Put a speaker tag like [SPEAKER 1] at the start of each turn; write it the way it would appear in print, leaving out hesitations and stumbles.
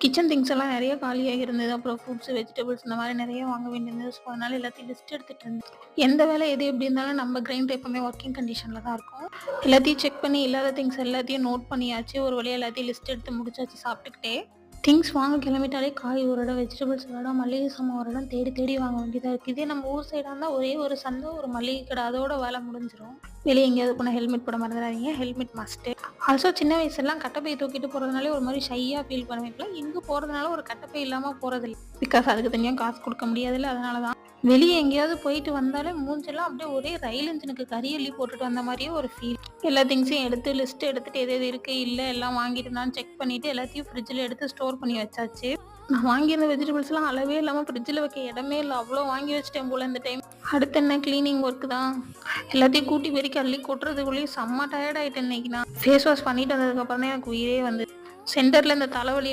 [SPEAKER 1] Kitchen things எல்லாம் நெறைய காலியாகி இருந்தது. அப்புறம் ஃப்ரூட்ஸ், வெஜிடபிள்ஸ் இந்த மாரி நெறைய வாங்க வேண்டியிருந்தது. ஸோ, அதனால எல்லாத்தையும் லிஸ்ட் எடுத்துட்டு இருந்தேன். எந்த வேலை எது எப்படி இருந்தாலும் நம்ம கிரைண்டர் எப்பவுமே ஒர்க்கிங் கண்டிஷன்ல தான் இருக்கும். எல்லாத்தையும் செக் பண்ணி இல்லாத திங்ஸ் எல்லாத்தையும் நோட் பண்ணியாச்சு. ஒரு வழியா எல்லாத்தையும் லிஸ்ட் எடுத்து முடிச்சாச்சு சாப்பிட்டுக்கிட்டே. திங்ஸ் வாங்க கிளம்பிட்டாலே காய் ஒரு இடம், வெஜிடபிள்ஸ் ஒரு இடம், மளிகை சாமான் ஒரு இடம் தேடி தேடி வாங்க வேண்டியதா இருக்கு. இதே நம்ம ஊர் சைடா இருந்தா ஒரே ஒரு சந்தை, ஒரு மளிகை கடை அதோட வேலை முடிஞ்சிரும். வெளிய எங்கேயாவது போனா ஹெல்மெட் போட மறந்துடாதீங்க. Helmet must. ஆல்சோ சின்ன வயசுலாம் கட்டப்பை தூக்கிட்டு போறதுனாலே ஒரு மாரி ஷையா ஃபீல் பண்ணுவேன். இப்பலாம் எங்க போறதுனால ஒரு கட்டப்பை இல்லாம போறதில்ல. பிகாஸ் அதுக்கு தனியா காசு குடுக்க முடியாதுல்ல. அதனால தான். வெளிய எங்கேயாவது போயிட்டு வந்தாலே மூஞ்செல்லாம் அப்படியே ஒரே ரயில் இன்ஜினுக்கு கரி அள்ளி போட்டுட்டு வந்த மாரியே ஒரு ஃபீல். எல்லா திங்ஸையும் எடுத்து லிஸ்ட் எடுத்துட்டு எது எது இருக்கு, இல்ல எல்லாம் வாங்கிட்டேனான்னு செக் பண்ணிட்டு எல்லாத்தையும் ஃப்ரிட்ஜ்ல எடுத்து ஸ்டோர் பண்ணி வச்சாச்சு. நான் வாங்கியிருந்த வெஜிடபிள்ஸ்லாம் அளவே இல்லாம ஃப்ரிட்ஜ்ல வைக்க இடமே இல்ல. அவ்ளோ வாங்கி வச்சுட்டேன் போல இந்த டைம். அடுத்து என்ன கிளீனிங் ஒர்க் தான். எல்லாத்தையும் கூட்டி பெருக்கி அள்ளி கொட்டுறதுக்குள்ளேயும் செம்ம டயர்ட் ஆயிட்டேன் இன்னைக்கு நான். ஃபேஸ் வாஷ் பண்ணிட்டு வந்ததுக்கு அப்புறம் தான் எனக்கு உயிரே வந்தது. சென்டர்ல இந்த தலைவலி